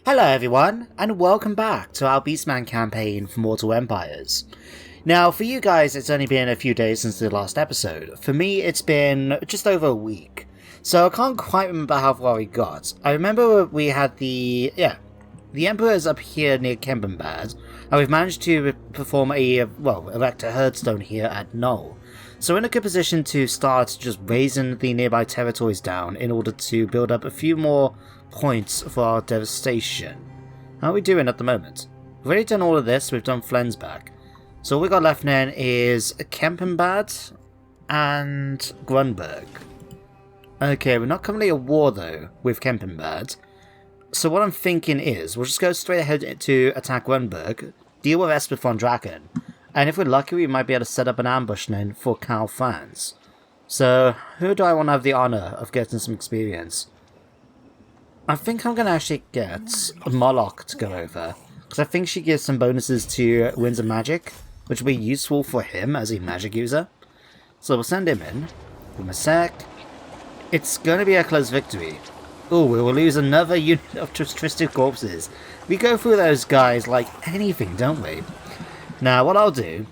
Hello everyone, and welcome back to our Beastman campaign for Mortal Empires. Now, for you guys, it's only been a few days since the last episode. For me, it's been just over a week. So I can't quite remember how far we got. I remember we had the Emperor's up here near Kempenbad, and we've managed to perform erect a herdstone here at Null. So we're in a good position to start just raising the nearby territories down in order to build up a few more points for our devastation. How are we doing at the moment? We've already done all of this, we've done Flensburg. So all we got left then is Kempenbad and Grunberg. Okay, we're not currently at war though with Kempenbad. So what I'm thinking is, we'll just go straight ahead to attack Grunberg, deal with Esper von Draken, and if we're lucky we might be able to set up an ambush then for Karl Franz. So who do I want to have the honour of getting some experience? I think I'm going to actually get Molokh to go over, because I think she gives some bonuses to Winds of Magic, which will be useful for him as a magic user. So we'll send him in. Give him a sec. It's going to be a close victory. Oh, we will lose another unit of twisted corpses. We go through those guys like anything, don't we? Now, what I'll do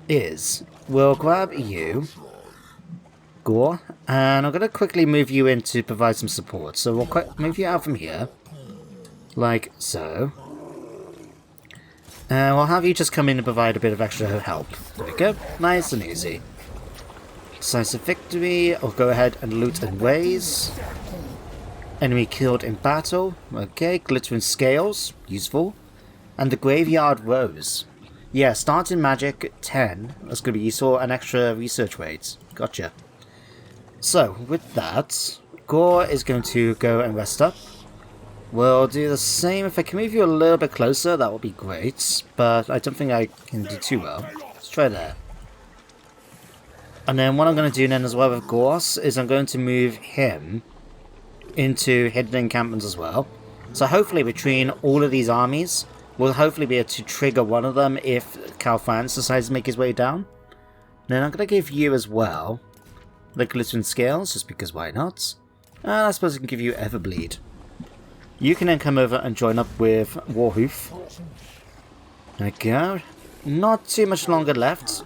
is, we'll grab you, Gore, and I'm going to quickly move you in to provide some support. So we'll move you out from here, like so. And we'll have you just come in and provide a bit of extra help. There we go, nice and easy. Decisive victory, I'll go ahead and loot and raise. Enemy killed in battle, okay, glittering scales, useful. And the graveyard rose. Yeah, starting magic 10, that's going to be useful, and extra research rates. Gotcha. So, with that, Gore is going to go and rest up. We'll do the same. If I can move you a little bit closer, that would be great, but I don't think I can do too well. Let's try there. And then what I'm going to do then as well with Gorse is I'm going to move him into hidden encampments as well. So hopefully between all of these armies, we'll hopefully be able to trigger one of them if Karl Franz decides to make his way down. Then I'm going to give you as well the glittering scales, just because why not? And I suppose I can give you Everbleed. You can then come over and join up with Warhoof. There we go. Not too much longer left. In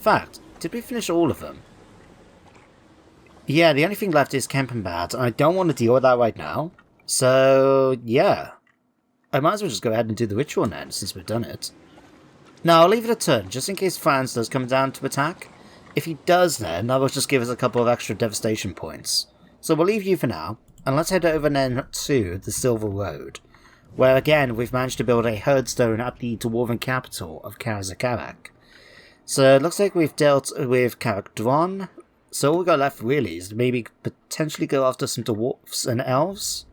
fact, did we finish all of them? Yeah, the only thing left is Kempenbad, and I don't want to deal with that right now. So, yeah. I might as well just go ahead and do the ritual then, since we've done it. Now, I'll leave it a turn, just in case Franz does come down to attack. If he does then, that will just give us a couple of extra devastation points. So we'll leave you for now, and let's head over then to the Silver Road, where again we've managed to build a herdstone at the dwarven capital of Karazakarak. So it looks like we've dealt with Karakdron, so all we got left really is to maybe potentially go after some dwarfs and elves?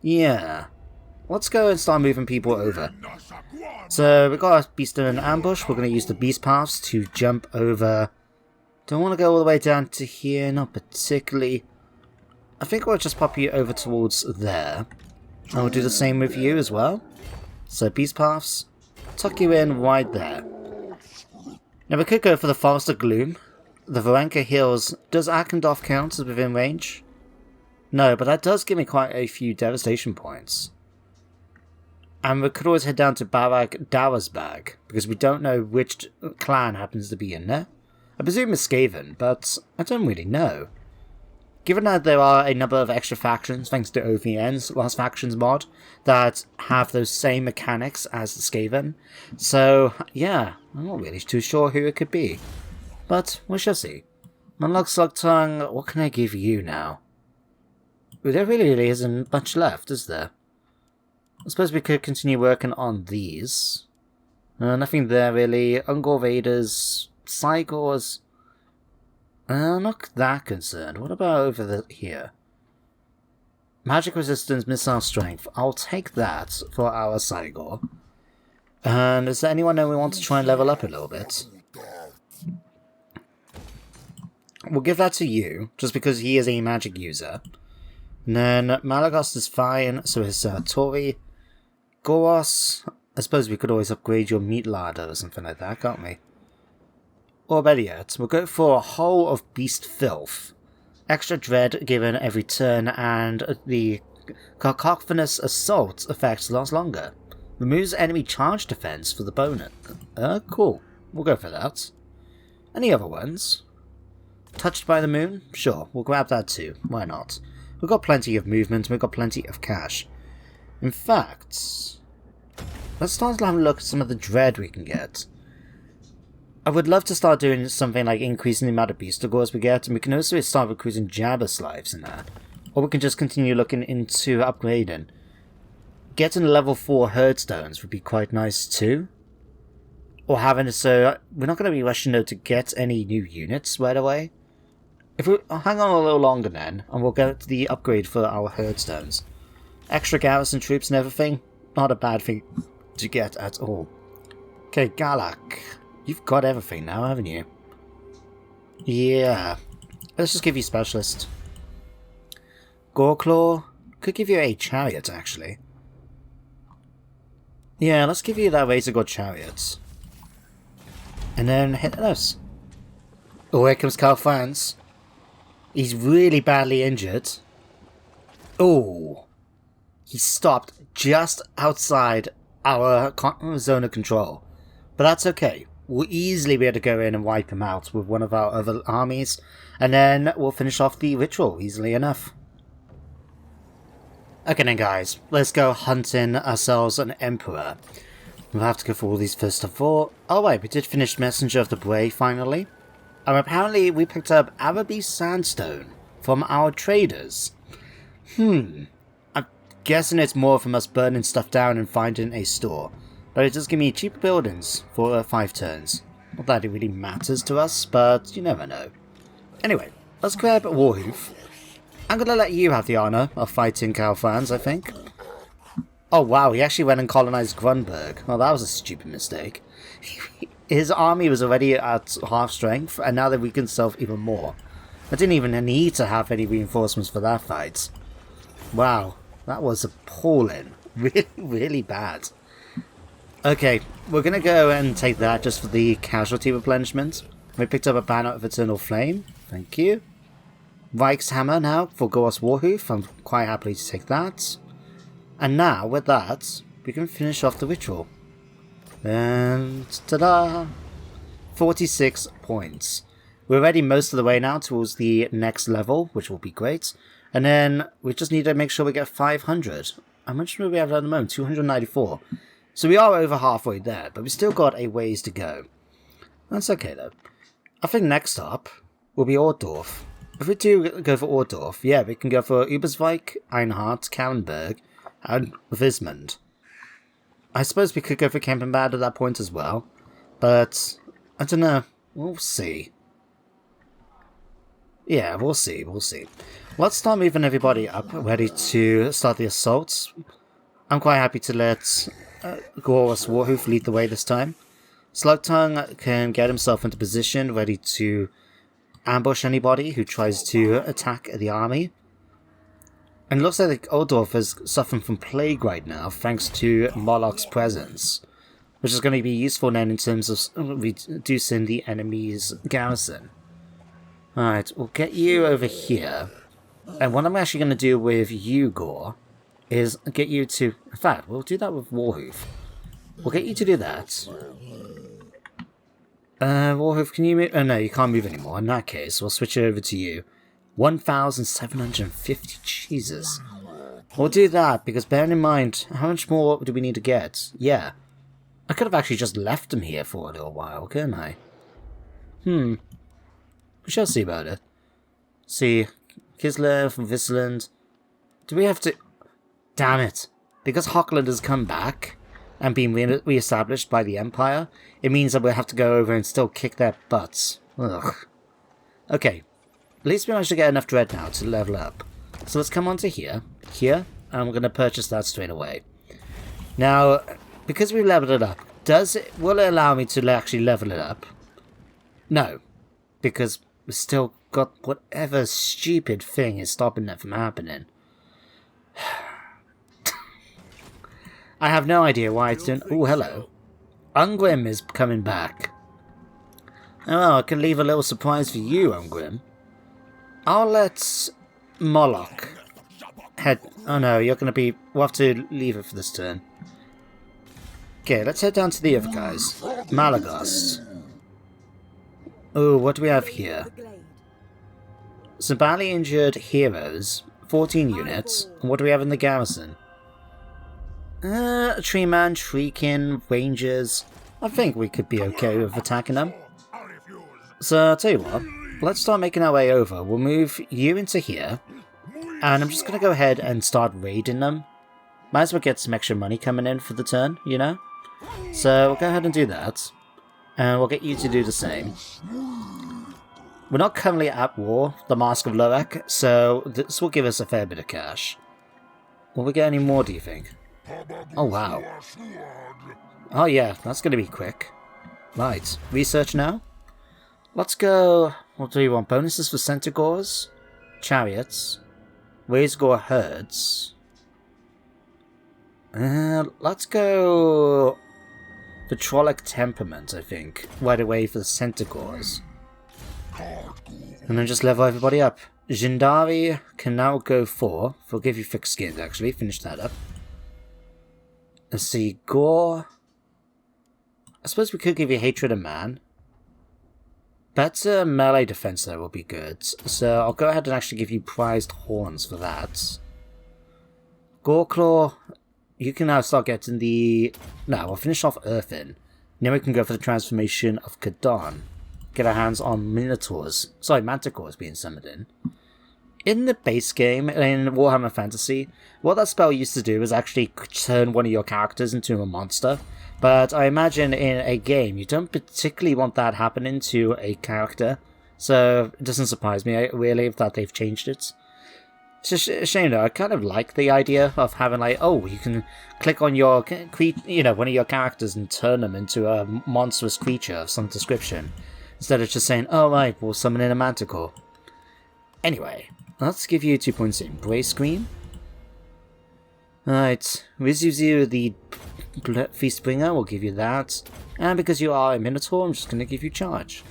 Yeah. Let's go and start moving people over. So we've got a beast in an ambush, we're going to use the beast paths to jump over. Don't want to go all the way down to here, not particularly. I think we'll just pop you over towards there. And we'll do the same with you as well. So beast paths, tuck you in right there. Now we could go for the Forest of Gloom. The Varenka Hills, does Akendorf count as within range? No, but that does give me quite a few devastation points. And we could always head down to Barak Darazbag, because we don't know which clan happens to be in there. I presume it's Skaven, but I don't really know. Given that there are a number of extra factions, thanks to OVN's Lost Factions mod, that have those same mechanics as the Skaven. So, yeah, I'm not really too sure who it could be. But we shall see. Molokh Slugtongue, what can I give you now? There really isn't much left, is there? I suppose we could continue working on these. Nothing there really. Ungor Raiders, Cygors. Not that concerned. What about over here? Magic resistance, missile strength. I'll take that for our Cygor. And is there anyone that we want to try and level up a little bit? We'll give that to you, just because he is a magic user. And then Malagos is fine, so is Tori. Goros, I suppose we could always upgrade your meat larder or something like that, can't we? Or better yet, we'll go for a Hull of Beast Filth. Extra dread given every turn, and the Cacophonous Assault effects last longer. Removes enemy charge defense for the bonus. Cool. We'll go for that. Any other ones? Touched by the Moon? Sure, we'll grab that too. Why not? We've got plenty of movement, we've got plenty of cash. In fact, let's start to have a look at some of the dread we can get. I would love to start doing something like increasing the amount of booster cores we get, and we can also start recruiting Jabber Slaves in that. Or we can just continue looking into upgrading. Getting level 4 herd stones would be quite nice too. Or having it so we're not going to be rushing though to get any new units right away. If we hang on a little longer then, and we'll get the upgrade for our herd stones. Extra garrison troops and everything, not a bad thing to get at all. Okay, Galak. You've got everything now, haven't you? Yeah. Let's just give you specialist. Goreclaw. Could give you a chariot, actually. Yeah, let's give you that Razor God chariot. And then hit us. Oh, here comes Carl Franz. He's really badly injured. Oh. He stopped just outside our zone of control. But that's okay. We'll easily be able to go in and wipe him out with one of our other armies. And then we'll finish off the ritual easily enough. Okay then guys, let's go hunting ourselves an emperor. We'll have to go for all these first of all. Oh wait, we did finish Messenger of the Bray finally. And apparently we picked up Araby Sandstone from our traders. I'm guessing it's more from us burning stuff down and finding a store. But it does give me cheaper buildings for 5 turns. Not that it really matters to us, but you never know. Anyway, let's grab Warhoof. I'm going to let you have the honour of fighting Karl Franz, I think. Oh wow, he actually went and colonised Grunberg. Well, that was a stupid mistake. His army was already at half strength, and now they've weakened themselves even more. I didn't even need to have any reinforcements for that fight. Wow, that was appalling. Really, really bad. Okay, we're going to go and take that just for the casualty replenishment. We picked up a banner of Eternal Flame. Thank you. Reichshammer now for Goros Warhoof. I'm quite happy to take that. And now, with that, we can finish off the ritual. And ta-da! 46 points. We're already most of the way now towards the next level, which will be great. And then we just need to make sure we get 500. How much do we have at the moment? 294. So we are over halfway there, but we still got a ways to go. That's okay though. I think next up will be Altdorf. If we do go for Altdorf, yeah, we can go for Ubersvik, Einhard, Kauenberg, and Wismund. I suppose we could go for Kempenbad at that point as well, but I don't know. We'll see. Yeah, we'll see. Let's start moving everybody up, ready to start the assaults. I'm quite happy to let Goros Warhoof lead the way this time. Slugtongue can get himself into position, ready to ambush anybody who tries to attack the army. And it looks like Altdorf is suffering from plague right now, thanks to Moloch's presence, which is going to be useful then in terms of reducing the enemy's garrison. Alright, we'll get you over here. And what I'm actually going to do with you, Gore, is get you to... In fact, we'll do that with Warhoof. We'll get you to do that. Warhoof, can you move? Oh no, you can't move anymore. In that case, we'll switch it over to you. 1,750. Jesus. We'll do that, because bearing in mind, how much more do we need to get? Yeah. I could have actually just left them here for a little while, couldn't I? We shall see about it. See, Kislev, Vissland. Do we have to... Damn it. Because Hochland has come back and been re-established by the Empire, it means that we'll have to go over and still kick their butts. Ugh. Okay. At least we managed to get enough dread now to level up. So let's come on to here, and we're going to purchase that straight away. Now, because we've leveled it up, will it allow me to actually level it up? No, because we've still got whatever stupid thing is stopping that from happening. I have no idea why it's doing... Oh, hello. Ungrim is coming back. Oh, I can leave a little surprise for you, Ungrim. I'll let Molokh head... Oh no, you're gonna be... We'll have to leave it for this turn. Okay, let's head down to the other guys. Malagast. Oh, what do we have here? Some badly injured heroes. 14 units. And what do we have in the garrison? A tree man, treekin, rangers. I think we could be okay with attacking them. So, I'll tell you what. Let's start making our way over. We'll move you into here. And I'm just going to go ahead and start raiding them. Might as well get some extra money coming in for the turn, you know? So, we'll go ahead and do that. And we'll get you to do the same. We're not currently at war, the Mask of Lorak, so this will give us a fair bit of cash. Will we get any more, do you think? Oh, wow. Oh, yeah, that's going to be quick. Right, research now? Let's go... What do you want? Bonuses for Centaurs? Chariots? Razegore herds? Let's go... The Trolloc temperament, I think. Right away for the Centaurs. And then just level everybody up. Jindari can now go 4. We'll give you thick skinned, actually. Finish that up. Let's see. Gore. I suppose we could give you Hatred of Man. Better melee defense, though, will be good. So I'll go ahead and actually give you prized horns for that. Goreclaw. You can now start getting the... No, we'll finish off Earthen. Then we can go for the transformation of Kadon. Get our hands on Minotaurs. Sorry, Manticores being summoned in. In the base game, in Warhammer Fantasy, what that spell used to do was actually turn one of your characters into a monster. But I imagine in a game, you don't particularly want that happening to a character. So it doesn't surprise me, really, that they've changed it. It's a shame though, I kind of like the idea of having like, oh, you can click on your, one of your characters and turn them into a monstrous creature of some description. Instead of just saying, oh right, we'll summon in a Manticore. Anyway, let's give you 2 points in Brace Scream. Alright, Rizuzu the Feastbringer, we'll give you that. And because you are a Minotaur, I'm just going to give you Charge.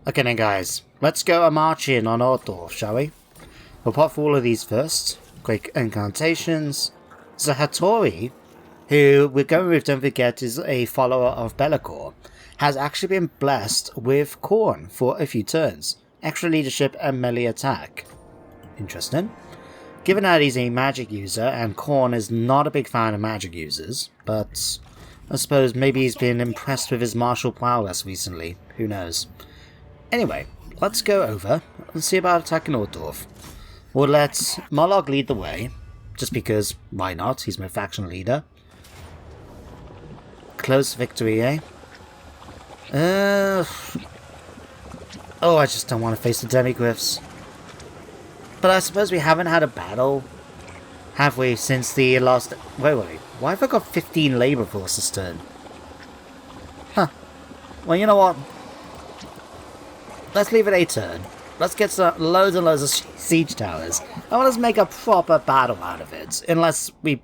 Okay then guys, let's go a march in on Altdorf, shall we? We'll pop for all of these first. Quick incantations. So Hattori, who we're going with, don't forget, is a follower of Be'lakor, has actually been blessed with Khorne for a few turns. Extra leadership and melee attack. Interesting. Given that he's a magic user, and Khorne is not a big fan of magic users, but I suppose maybe he's been impressed with his martial prowess recently. Who knows? Anyway, let's go over and see about attacking Altdorf. We'll let Molokh lead the way, just because, why not? He's my faction leader. Close victory, eh? Oh, I just don't want to face the Demigryphs. But I suppose we haven't had a battle, have we, since the last... Wait. Why have I got 15 labor force this turn? Huh. Well, you know what? Let's leave it a turn. Let's get some loads and loads of siege towers. I want us to make a proper battle out of it. Unless we,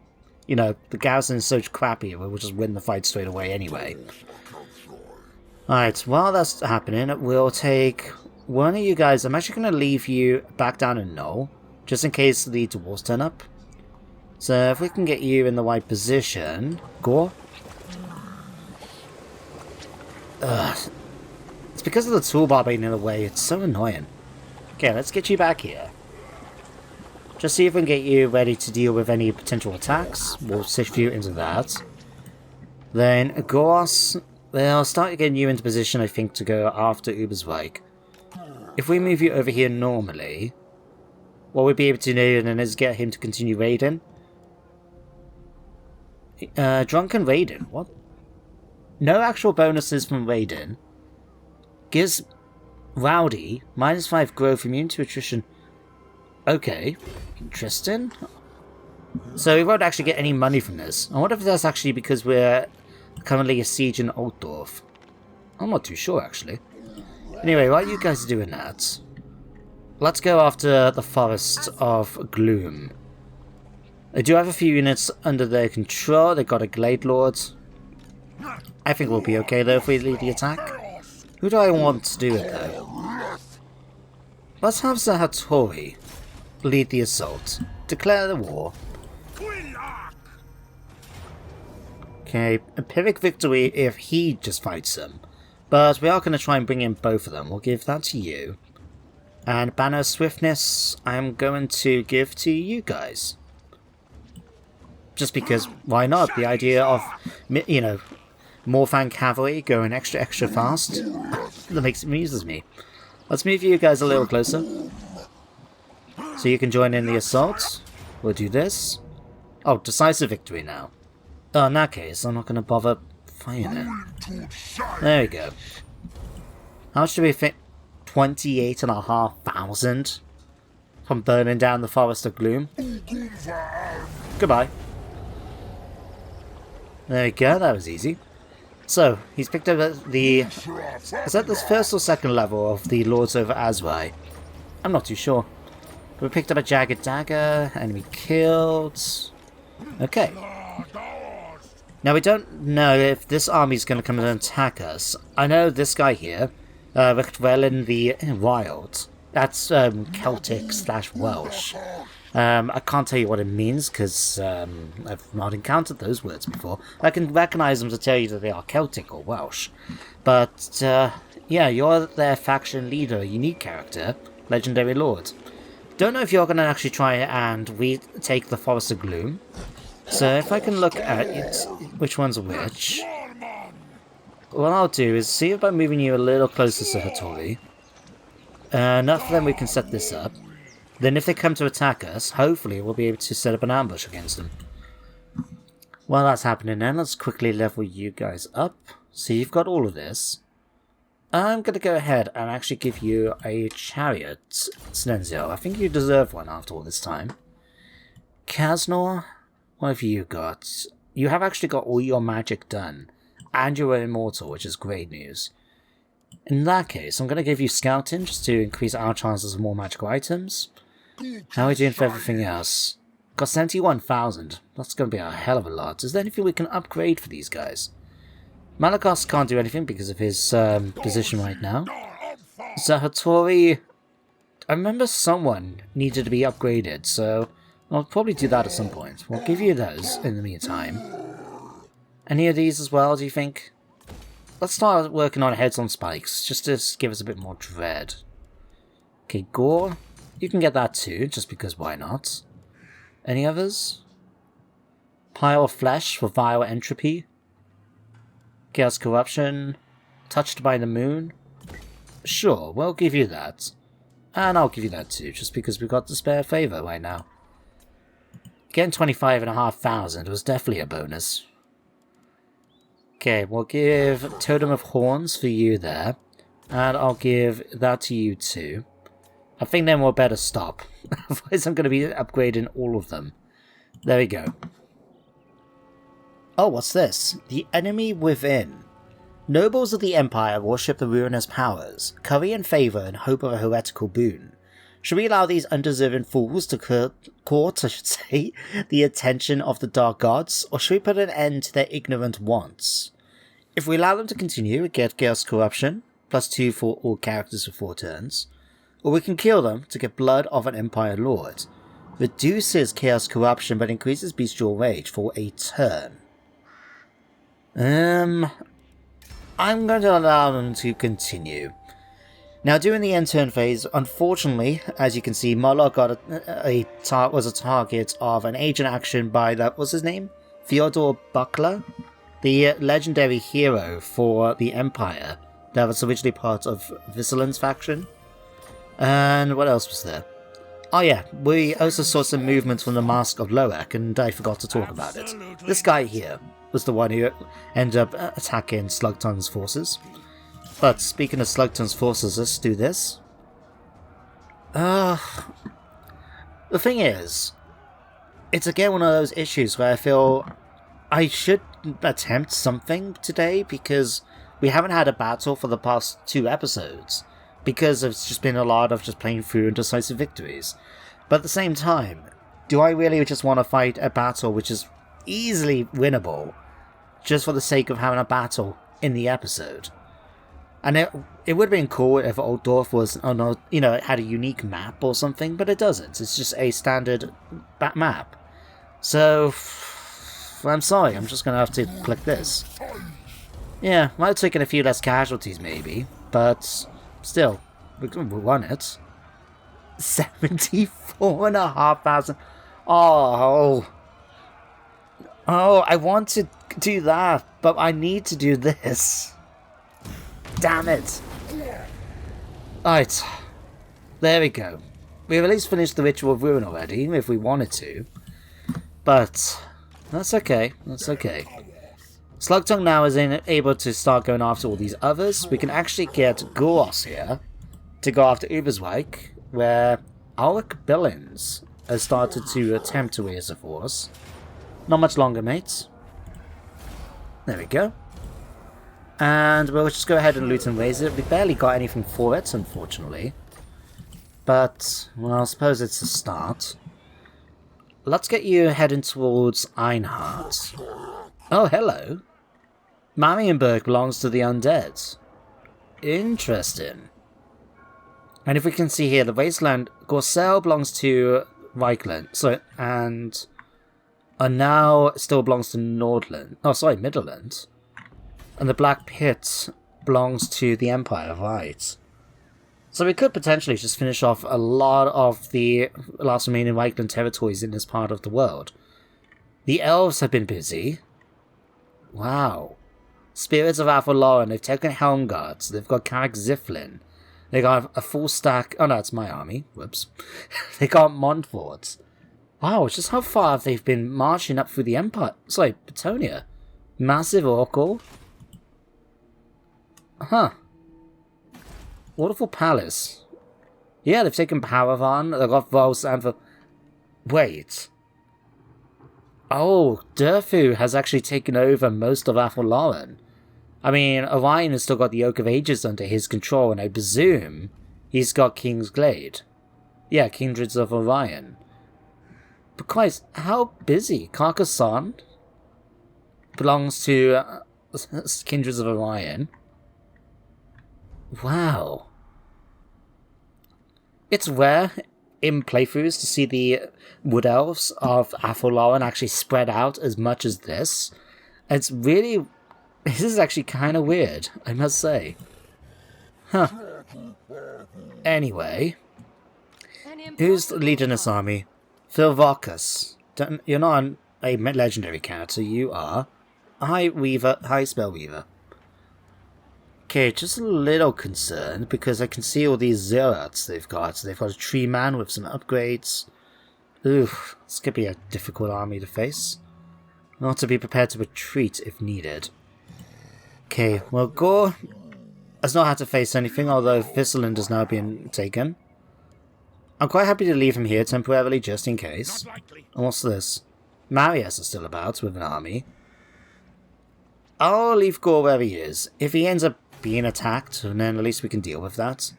the garrison is so crappy, we'll just win the fight straight away anyway. Alright, while that's happening, we'll take one of you guys. I'm actually going to leave you back down in Knoll, just in case the dwarves turn up. So if we can get you in the right position... Gore? Ugh. It's because of the toolbar being in the way, it's so annoying. Okay, let's get you back here. Just see if we can get you ready to deal with any potential attacks. We'll sift you into that. Then, Goros, they'll start getting you into position, I think, to go after Ubersweig. If we move you over here normally, what we'd be able to do then is get him to continue raiding. Drunken raiding? What? No actual bonuses from raiding. Gives Rowdy -5 growth, immune to attrition. Okay, interesting. So we won't actually get any money from this. I wonder if that's actually because we're currently sieging Altdorf. I'm not too sure, actually. Anyway, while you guys are doing that, let's go after the Forest of Gloom. They do have a few units under their control. They've got a Glade Lord. I think we'll be okay, though, if we lead the attack. Who do I want to do it, though? Let's have Hattori. lead the assault. Declare the war. Okay, a Pyrrhic victory if he just fights them. But we are going to try and bring in both of them. We'll give that to you. And Banner Swiftness, I'm going to give to you guys. Just because, why not? The idea of, you know, Morfang Cavalry going extra fast, that amuses me. Let's move you guys a little closer. So you can join in the assault. We'll do this. Oh, decisive victory now. Oh, in that case, I'm not going to bother fighting it. There we go. How much do we think? 28,500 from burning down the Forest of Gloom. Goodbye. There we go, that was easy. So, he's picked up the... Is that the first or second level of the Lords of Azrai? I'm not too sure. But we picked up a Jagged Dagger, enemy killed. Okay. Now, we don't know if this army's going to come and attack us. I know this guy here, Richtwellen the Wild. That's Celtic/Welsh. I can't tell you what it means because I've not encountered those words before. I can recognise them to tell you that they are Celtic or Welsh. But, yeah, you're their faction leader, a unique character, Legendary Lord. Don't know if you're going to actually try and retake the Forest of Gloom. So if I can look at it, which one's which, what I'll do is see about moving you a little closer to Hattori. Enough for them we can set this up. Then if they come to attack us, hopefully we'll be able to set up an ambush against them. While that's happening then, let's quickly level you guys up. So you've got all of this. I'm going to go ahead and actually give you a chariot, Snenzio. I think you deserve one after all this time. Kaznor, what have you got? You have actually got all your magic done. And you're immortal, which is great news. In that case, I'm going to give you scouting just to increase our chances of more magical items. How are we doing for everything else? Got 71,000. That's going to be a hell of a lot. Is there anything we can upgrade for these guys? Malagos can't do anything because of his position right now. Zahatori, I remember someone needed to be upgraded, so I'll probably do that at some point. We'll give you those in the meantime. Any of these as well, do you think? Let's start working on heads on spikes, just to give us a bit more dread. Okay, Gore, you can get that too, just because why not? Any others? Pile of Flesh for Vile Entropy. Chaos Corruption. Touched by the Moon. Sure, we'll give you that. And I'll give you that too, just because we've got the spare favour right now. Getting 25,500 was definitely a bonus. Okay, we'll give Totem of Horns for you there. And I'll give that to you too. I think then we'll better stop. Otherwise I'm going to be upgrading all of them. There we go. Oh, what's this? The Enemy Within. Nobles of the Empire worship the ruinous powers, curry in favour in hope of a heretical boon. Should we allow these undeserving fools to court, the attention of the Dark Gods, or should we put an end to their ignorant wants? If we allow them to continue, we get Chaos Corruption, +2 for all characters for 4 turns, or we can kill them to get Blood of an Empire Lord. Reduces Chaos Corruption but increases Bestial Rage for a turn. I'm going to allow them to continue. Now, during the end turn phase, unfortunately, as you can see, Molokh was a target of an agent action by that, what's his name? Fyodor Buckler, the legendary hero for the Empire that was originally part of Vigilan's faction. And what else was there? Oh yeah, we also saw some movement from the Mask of Loak, and I forgot to talk about it. This guy here was the one who ended up attacking Slugtongue's forces. But speaking of Slugtongue's forces, let's do this. The thing is, it's again one of those issues where I feel I should attempt something today because we haven't had a battle for the past 2 episodes. Because it's just been a lot of just playing through indecisive victories. But at the same time, do I really just want to fight a battle which is easily winnable just for the sake of having a battle in the episode? And it would have been cool if Altdorf was, oh no, you know, it had a unique map or something, but it doesn't. It's just a standard map. So, I'm sorry, I'm just going to have to click this. Yeah, might have taken a few less casualties maybe, but still, we won it. 74,500. Oh, I want to do that, but I need to do this. Damn it. Right. There we go. We've at least finished the Ritual of Ruin already, if we wanted to. But that's okay. That's okay. Slugtongue now is able to start going after all these others. We can actually get Goros here to go after Uberswijk, where Alec Billings has started to attempt to raise a force. Not much longer, mates. There we go. And we'll just go ahead and loot and raise it. We barely got anything for it, unfortunately. But, well, I suppose it's a start. Let's get you heading towards Einhardt. Oh, hello. Marienburg belongs to the undead. Interesting. And if we can see here, the Wasteland, Gorsel belongs to Reichland. So, and now still belongs to Nordland. Oh, sorry, Midland. And the Black Pit belongs to the Empire, right? So we could potentially just finish off a lot of the last remaining Reichland territories in this part of the world. The elves have been busy. Wow. Spirits of Athel-Loren, they've taken Helmgards, they've got Carrick Ziflin, they got a full stack... Oh no, it's my army. Whoops. They got Montfort. Wow, just how far have they been marching up through the Empire? Sorry, Betonia. Massive Oracle. Huh. Waterfall Palace. Yeah, they've taken Paravan, they've got Vos and... Wait. Oh, Durfu has actually taken over most of Athel-Loren. I mean, Orion has still got the Yoke of Ages under his control, and I presume he's got King's Glade. Yeah, Kindreds of Orion. But Christ, how busy? Carcassonne belongs to Kindreds of Orion. Wow. It's rare in playthroughs to see the Wood Elves of Athel-Loren actually spread out as much as this. It's really... This is actually kind of weird, I must say. Huh. Anyway. Who's leading this army? Phil Varkas. You're not a legendary character, you are. High Spellweaver. Okay, just a little concerned because I can see all these Zerats they've got. They've got a Tree Man with some upgrades. Oof, this could be a difficult army to face. Not to be prepared to retreat if needed. Okay, well, Gore has not had to face anything, although Visseland has now been taken. I'm quite happy to leave him here temporarily, just in case. And what's this? Marius is still about with an army. I'll leave Gore where he is. If he ends up being attacked, then at least we can deal with that.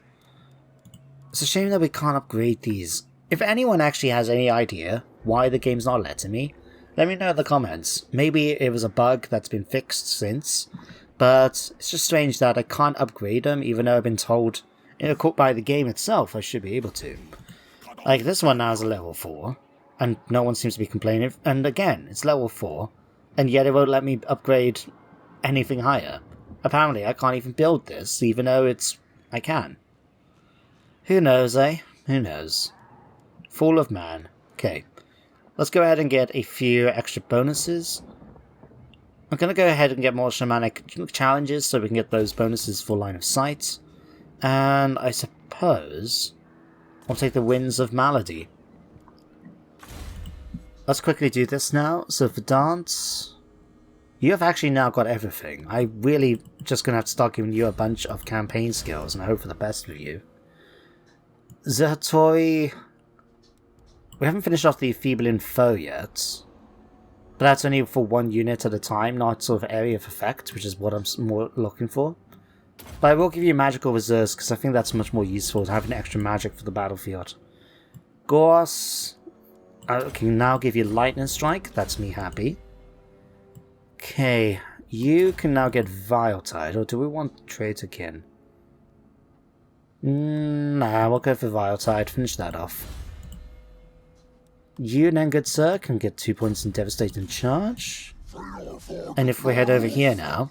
It's a shame that we can't upgrade these. If anyone actually has any idea why the game's not letting me, let me know in the comments. Maybe it was a bug that's been fixed since. But it's just strange that I can't upgrade them, even though I've been told by the game itself I should be able to. Like, this one now is a level 4, and no one seems to be complaining. And again, it's level 4, and yet it won't let me upgrade anything higher. Apparently, I can't even build this, even though I can. Who knows, eh? Who knows? Fall of Man. Okay. Let's go ahead and get a few extra bonuses. I'm going to go ahead and get more shamanic challenges so we can get those bonuses for line of sight. And I suppose I'll take the Winds of Malady. Let's quickly do this now. So for dance, you have actually now got everything. I really just going to have to start giving you a bunch of campaign skills and I hope for the best with you. Zertori, we haven't finished off the Feebling Foe yet. But that's only for one unit at a time, not sort of area of effect, which is what I'm more looking for. But I will give you magical reserves, because I think that's much more useful to have an extra magic for the battlefield. Goros, I can now give you Lightning Strike, that's me happy. Okay, you can now get Vile Tide, or do we want Traitorkin? Nah, we'll go for Vile Tide. Finish that off. You then, good sir, can get 2 points in Devastating Charge. And if we head over here now...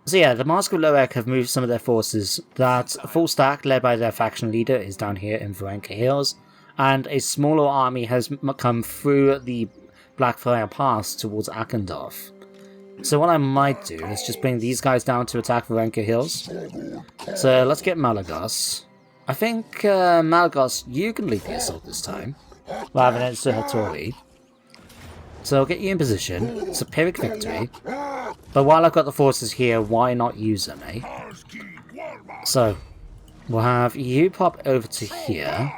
So yeah, the Mask of Loek have moved some of their forces. That full stack, led by their faction leader, is down here in Varenka Hills. And a smaller army has come through the Blackfire Pass towards Altdorf. So what I might do is just bring these guys down to attack Varenka Hills. So let's get Malagos. I think, Malagos, you can lead the assault this time, rather than Hattori. So I'll get you in position. It's a Pyrrhic victory. But while I've got the forces here, why not use them, eh? So, we'll have you pop over to here.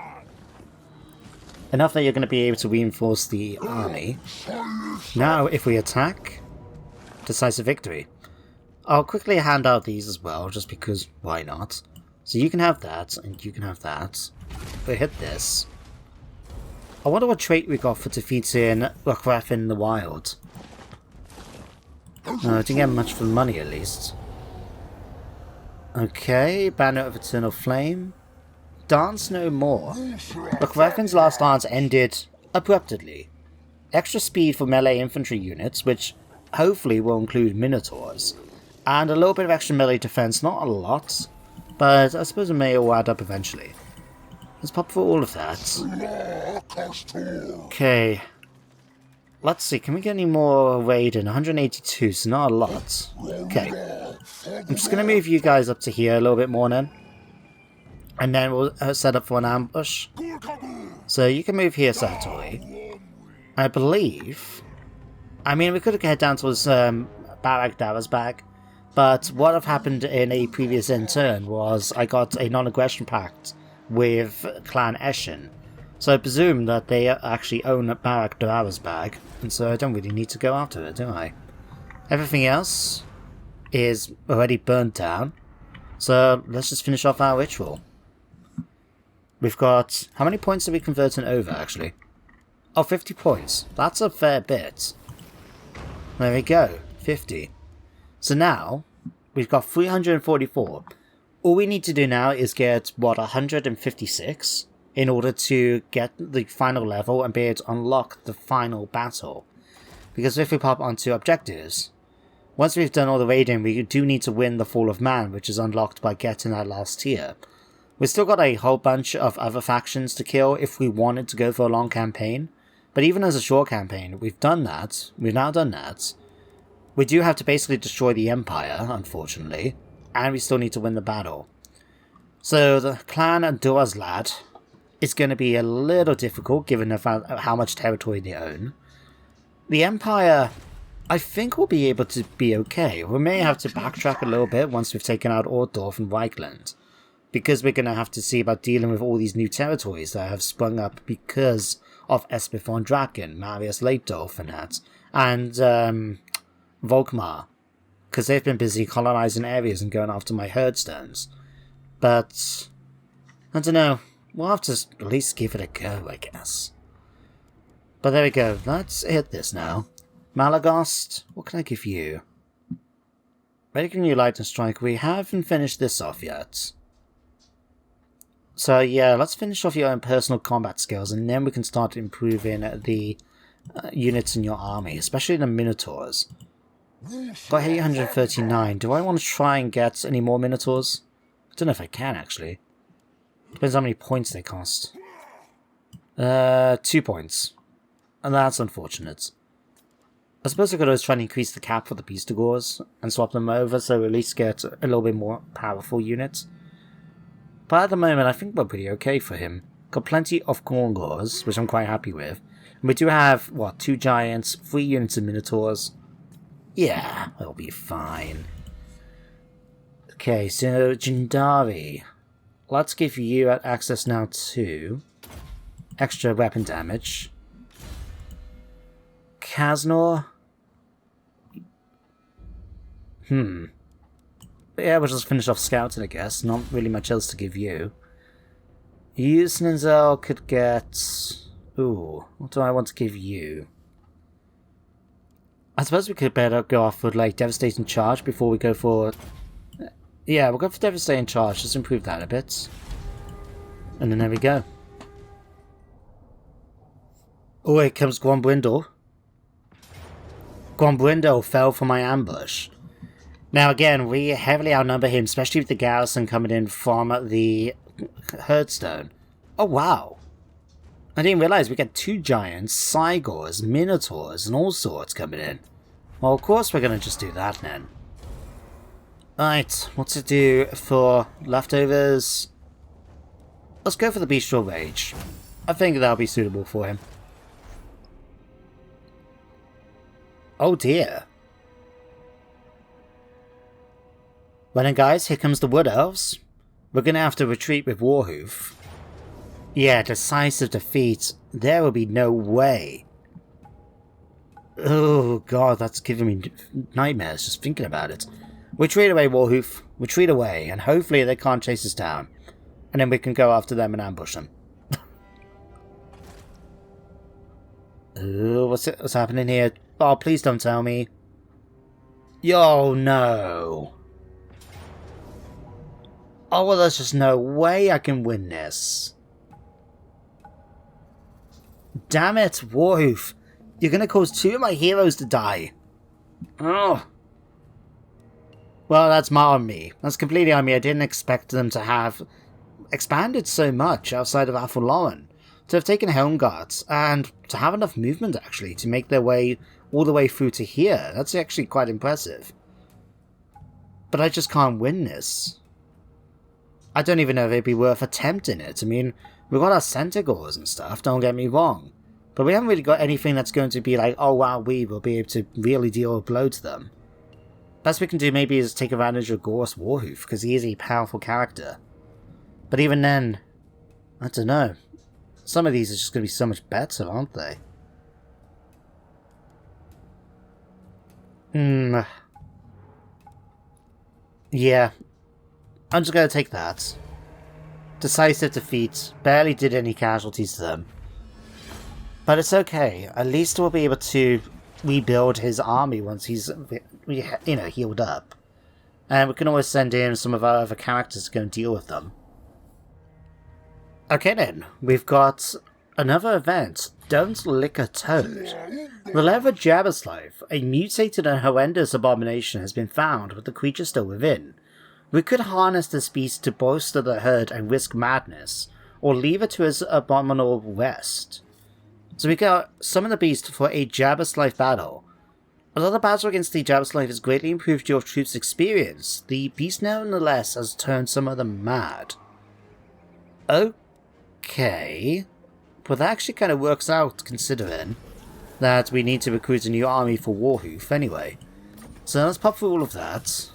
Enough that you're going to be able to reinforce the army. Now, if we attack, decisive victory. I'll quickly hand out these as well, just because, why not? So you can have that, and you can have that. We hit this. I wonder what trait we got for defeating Warhammer in the wild. No, I didn't get much for the money, at least. Okay, Banner of Eternal Flame. Dance no more. Warhammer's last dance ended abruptly. Extra speed for melee infantry units, which hopefully will include Minotaurs. And a little bit of extra melee defense, not a lot, but I suppose it may all add up eventually. Let's pop for all of that. Okay. Let's see, can we get any more raiding? 182, so not a lot. Okay. I'm just going to move you guys up to here a little bit more then. And then we'll set up for an ambush. So you can move here, Satori. I believe... I mean, we could head down towards Barak Dara's back. But what have happened in a previous turn was I got a non-aggression pact with Clan Eshin. So I presume that they actually own Barak Dara's bag, and so I don't really need to go after it, do I? Everything else is already burnt down, so let's just finish off our ritual. We've got... how many points are we converting over, actually? Oh, 50 points. That's a fair bit. There we go, 50. So now, we've got 344. All we need to do now is get, what, 156? In order to get the final level and be able to unlock the final battle. Because if we pop onto objectives, once we've done all the raiding, we do need to win the Fall of Man, which is unlocked by getting that last tier. We've still got a whole bunch of other factions to kill if we wanted to go for a long campaign. But even as a short campaign, we've done that. We've now done that. We do have to basically destroy the Empire, unfortunately. And we still need to win the battle. So the clan Duazlad is going to be a little difficult given how much territory they own. The Empire, I think, will be able to be okay. We may have to backtrack a little bit once we've taken out Altdorf and Reichland, because we're going to have to see about dealing with all these new territories that have sprung up because of Espeth von Draken, Marius Leitdorf and that, and Volkmar, because they've been busy colonizing areas and going after my herdstones. But, I don't know. We'll have to at least give it a go, I guess. But there we go. Let's hit this now. Malagost, what can I give you? Making you Lightning Strike. We haven't finished this off yet. So yeah, let's finish off your own personal combat skills, and then we can start improving the units in your army, especially the Minotaurs. Got 839. Do I want to try and get any more Minotaurs? I don't know if I can, actually. Depends how many points they cost. 2 points. And that's unfortunate. I suppose I could always try and increase the cap for the Beastigors and swap them over so we at least get a little bit more powerful units. But at the moment, I think we're pretty okay for him. Got plenty of Gorgors, which I'm quite happy with. And we do have, what, 2 giants, 3 units of Minotaurs. Yeah, it'll be fine. Okay, so Jindari. Let's give you access now to extra weapon damage. Kaznor. Yeah, we'll just finish off scouting, I guess. Not really much else to give you. Yusninzel could get... Ooh, what do I want to give you? I suppose we could better go off with, like, Devastating Charge before we go for... Yeah, we'll go for Devastating Charge. Just improve that a bit. And then there we go. Oh, here comes Gwambrindle. Gwambrindle fell for my ambush. Now again, we heavily outnumber him, especially with the garrison coming in from the Herdstone. Oh wow. I didn't realise we got 2 giants, Cygors, Minotaurs, and all sorts coming in. Well, of course we're going to just do that then. Right, what to do for leftovers? Let's go for the Bestial Rage. I think that'll be suitable for him. Oh dear. Well then guys, here comes the Wood Elves. We're going to have to retreat with Warhoof. Yeah, decisive defeat. There will be no way. Oh god, that's giving me nightmares just thinking about it. Retreat away, Warhoof. Retreat away, and hopefully they can't chase us down. And then we can go after them and ambush them. Ooh, what's happening here? Oh, please don't tell me. Yo, no. Oh, well, there's just no way I can win this. Damn it, Warhoof. You're going to cause 2 of my heroes to die. Oh. Well, that's on me. That's completely on me. I didn't expect them to have expanded so much outside of Athelloren. To have taken Helm Guards, and to have enough movement, actually, to make their way all the way through to here. That's actually quite impressive. But I just can't win this. I don't even know if it'd be worth attempting it. I mean, we've got our Centaurs and stuff, don't get me wrong. But we haven't really got anything that's going to be like, oh wow, we will be able to really deal a blow to them. Best we can do maybe is take advantage of Gorse Warhoof, because he is a powerful character. But even then, I don't know. Some of these are just going to be so much better, aren't they? Yeah. I'm just going to take that. Decisive defeat. Barely did any casualties to them. But it's okay. At least we'll be able to rebuild his army once he's, healed up. And we can always send in some of our other characters to go and deal with them. Okay then, we've got another event. Don't lick a toad. The leather Jabberslave, a mutated and horrendous abomination, has been found with the creature still within. We could harness this beast to bolster the herd and risk madness, or leave it to his abominable rest. So we got summon the beast for a Jabberslave battle. Although the battle against the Jabberslave has greatly improved your troops' experience, the beast nonetheless has turned some of them mad. Okay, but that actually kind of works out considering that we need to recruit a new army for Warhoof anyway. So let's pop through all of that.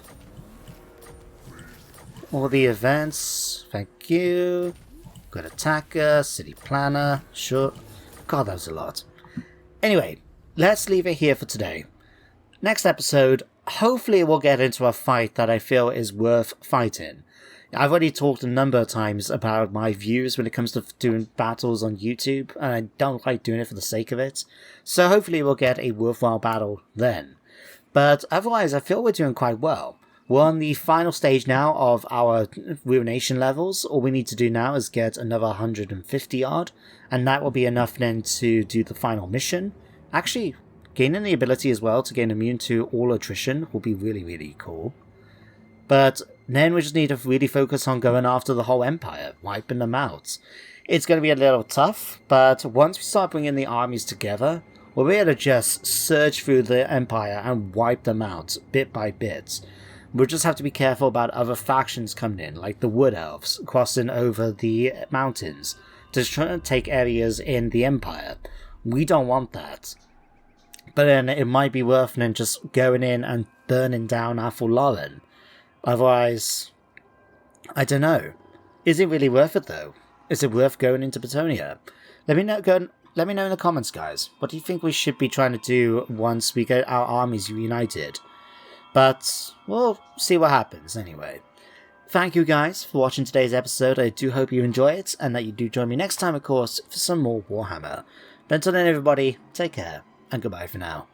All the events, thank you. Good attacker, city planner, sure. God, that was a lot. Anyway, let's leave it here for today. Next episode, hopefully we'll get into a fight that I feel is worth fighting. I've already talked a number of times about my views when it comes to doing battles on YouTube, and I don't like doing it for the sake of it. So hopefully we'll get a worthwhile battle then. But otherwise, I feel we're doing quite well. We're on the final stage now of our ruination levels. All we need to do now is get another 150 odd, and that will be enough then to do the final mission. Actually, gaining the ability as well to gain immune to all attrition will be really, really cool. But then we just need to really focus on going after the whole empire, wiping them out. It's going to be a little tough, but once we start bringing the armies together, we'll be able to just surge through the empire and wipe them out bit by bit. We'll just have to be careful about other factions coming in, like the Wood Elves crossing over the mountains to try and take areas in the empire. We don't want that. But then it might be worth then just going in and burning down Athelloren. Otherwise, I don't know. Is it really worth it though? Is it worth going into Betonia? Let me know in the comments, guys. What do you think we should be trying to do once we get our armies reunited? But we'll see what happens anyway. Thank you guys for watching today's episode. I do hope you enjoy it, and that you do join me next time, of course, for some more Warhammer. But until then, everybody, take care, and goodbye for now.